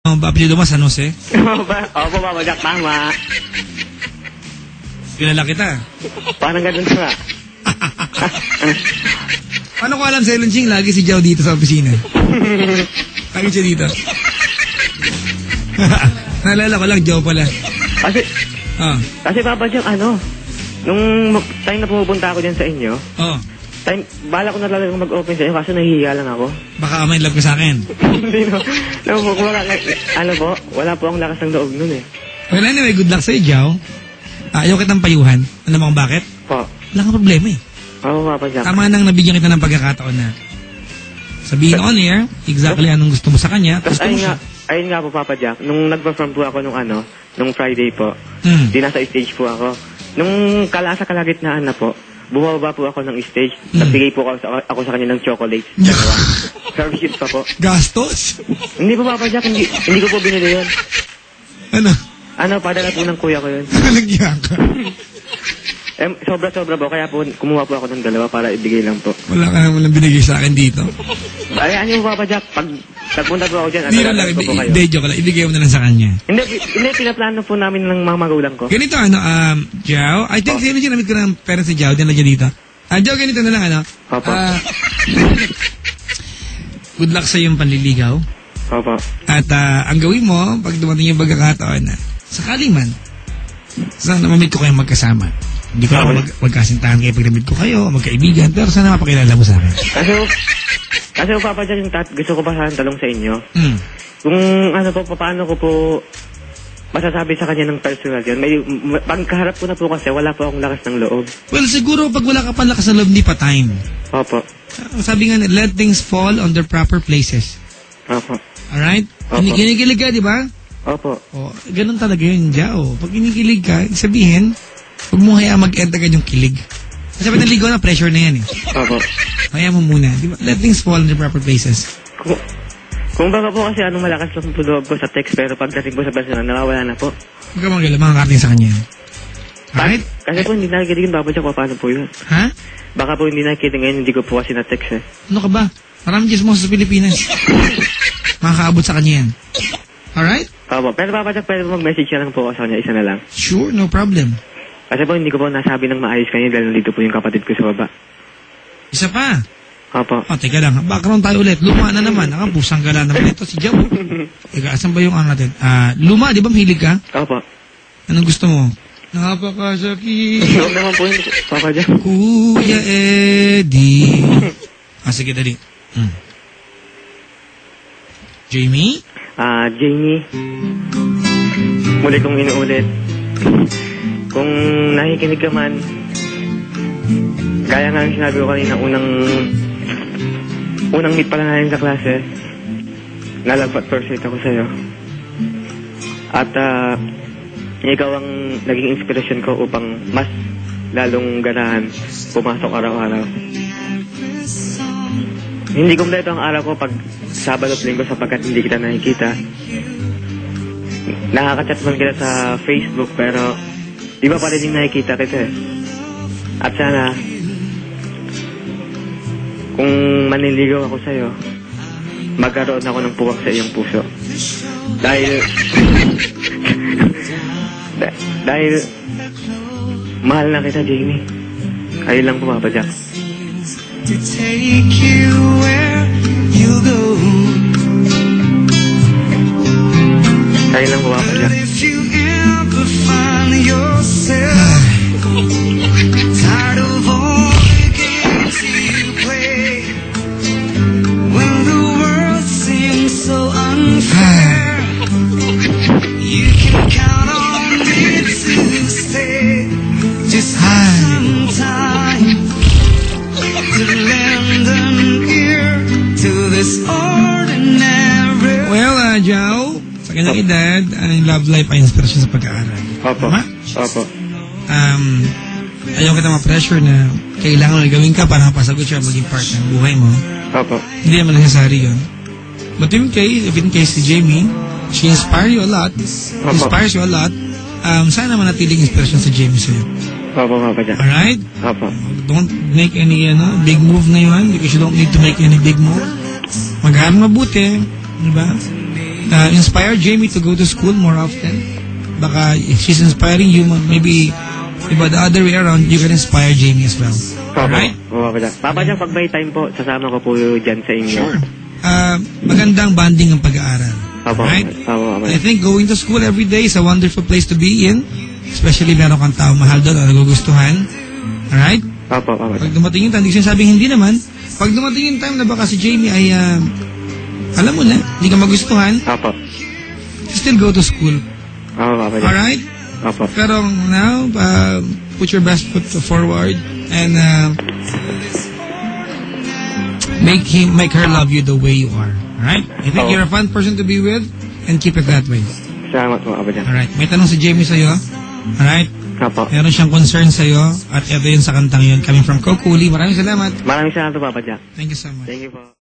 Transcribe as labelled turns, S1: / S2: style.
S1: Apelido mo, San Jose?
S2: Opo, Papa Jack, tama.
S1: Kilala kita.
S2: Parang ganun nga.
S1: Paano ko alam sa Lunching? Lagi si Joe dito sa opisina. Lagi siya dito. Naalala ko lang, Joe pala.
S2: Kasi Papa Jack, nung time na pumupunta ako dyan sa inyo, bala ko na talagang mag-open sa inyo, kaso nahihiya lang ako.
S1: Baka may love ka sa akin.
S2: Hindi no. Wala po akong lakas ng loob nun eh.
S1: Well, anyway, good luck sa'yo, Joe. Ayaw kitang payuhan. Ano bang bakit?
S2: Po.
S1: Wala kang problema eh.
S2: Oo, Papa Jack.
S1: Tama nang nabigyan kita ng pagkakataon na sabihin on air, exactly anong gusto mo sa kanya.
S2: Tapos ayun nga po, Papa Jack, nung nag-perform po ako nung Friday po, di nasa stage po ako. Nung kalagitnaan na po, bumaba po ako ng stage, nagbigay po ako sa kanya ng chocolate. Services pa po.
S1: Gastos?
S2: Hindi po, Papa Jack, hindi ko po binili yun. Padala po ng kuya ko yun.
S1: Nagyan ka.
S2: Sobra-sobra po, kaya po kumuha po ako ng dalawa para ibigay lang po.
S1: Wala ka naman lang binigay sa akin dito.
S2: Ayaan niyo po, Papa Jack, pag nagpunta po ako dyan,
S1: hindi, joke lang, ibigay mo na lang sa kanya.
S2: Hindi, pinaplano po namin ng mga magulang ko.
S1: Ganito, Joe, I think sino siya namit ko ng parents si Joe, dyan dito. Joe, ganito na lang,
S2: Opo.
S1: Good luck sa iyong panliligaw.
S2: Opo.
S1: At ang gawin mo, pag dumating yung pagkakataon na, sakali man, sana mamit ko kayong magkasama. Hindi ko ako magkasintahan kayo pag namit ko kayo, magkaibigan, pero sana mapakilala mo sa akin.
S2: Kasi Papa Jack, gusto ko pa sana talong sa inyo. Kung paano ko po masasabi sa kanya ng personal yun. Pagkaharap ko na po kasi, wala po akong lakas ng loob.
S1: Well, siguro pag wala ka pa lakas ng loob, hindi pa time.
S2: Opo.
S1: Sabi nga, let things fall on their proper places.
S2: Opo.
S1: Alright? Kinikilig ka, di ba?
S2: Opo.
S1: Ganun talaga yun, Jao. Pag kinikilig ka, sabihin, huwag mo hayaan mag-end agad yung kilig. Kasi pag naligaw na, pressure na yan eh.
S2: Opo.
S1: Hayaan mo muna. Diba? Let things fall in the proper places.
S2: Kung baka po kasi malakas lang po loob ko sa text, pero pagdating po sa personal, nawawala na po.
S1: Huwag ka mga makakarating sa kanya. Alright?
S2: Kasi po hindi nakikinig yung Papa Jack, paano po yun?
S1: Ha?
S2: Baka po hindi nakikinig ngayon, hindi ko po kasi na-text eh.
S1: Ano ka ba? Maraming chismoso sa Pilipinas. Makakaabot sa kanya yan. Alright?
S2: Opo. Pero Papa Jack, pwede po mag-message ka lang po ako sa kanya, isa na lang.
S1: Sure, no problem.
S2: Kasi po hindi ko po nasabi ng maayos kanya dahil nandito po yung kapatid ko sa baba.
S1: Isa pa?
S2: Opo.
S1: Teka lang. Background tayo ulit. Luma na naman. Pusang gala naman ito si Joe. Teka, asan ba yung natin? Luma, di ba mahilig ka?
S2: Opo.
S1: Anong gusto mo? Napakasakit.
S2: Huwag naman po yun, Papa Jack.
S1: Kuya Eddie. Sige, dali. Jamie?
S2: Jamie. Muli kong inuulit. Kung nakikinig ka man, gaya nga ang sinabi ko kanina, unang meet pa lang natin sa klase, nalagpat first date ako sa'yo. At ikaw ang naging inspirasyon ko upang mas lalong ganahan pumasok araw-araw. Hindi kumpleto ang araw ko pag Sabado at Linggo sapagkat hindi kita nakikita. Nakaka-chat man kita sa Facebook pero iba pa rin yung nakikita kita eh. At sana kung maniligaw ako sa'yo, magkaroon ako ng puwak sa iyong puso. Dahil mahal na kita, Jamie. Ayun lang po, Papa Jack. To take you where you go. Ayun lang po, Papa Jack. If you ever find yourself tired of all the games you play, when the world seems so unfair, you can count on me to stay. Just some time to lend an ear to this ordinary. Well, Joe, sa kanyang edad, ang love life ay inspirasyon sa pag-aaral. Opo.
S1: Tama?
S2: Opo.
S1: Ayaw kita ma-pressure na kailangan na gawin ka para mapasagot siya maging part ng buhay mo.
S2: Opo.
S1: Hindi naman necessary yun. But if in case si Jamie, she inspires you a lot, sana manatiling inspiration si Jamie sa'yo.
S2: Opo, Papa Jack.
S1: Alright?
S2: Opo.
S1: Don't make any big move ngayon because you don't need to make any big move. Mag-aaral mabuti, di ba? inspire Jamie to go to school more often. Baka if she's inspiring you, maybe the other way around, you can inspire Jamie as well. Alright?
S3: Papa Jack, pag may time po, sasama ko po dyan sa inyo.
S1: Sure. Magandang bonding ang pag-aaral. Right? I think going to school every day is a wonderful place to be in. Especially meron kang tao mahal doon o nagugustuhan. Alright? Pag dumating yung time, hindi sinasabing hindi naman. Pag dumating yung time na baka si Jamie ay, alam mo na, hindi ka magustuhan, still go to school. Alright? Pero now, put your best foot forward and make her love you the way you are. Alright? I think you're a fun person to be with and keep it that way.
S3: Salamat po, Papa Jack.
S1: Alright, may tanong si Jamie sa'yo. Alright? Meron siyang concern sa'yo at ito yun sa kantang yun coming from Kokuli. Maraming salamat.
S3: Maraming salamat po, Papa Jack.
S1: Thank you so much.
S3: Thank you po.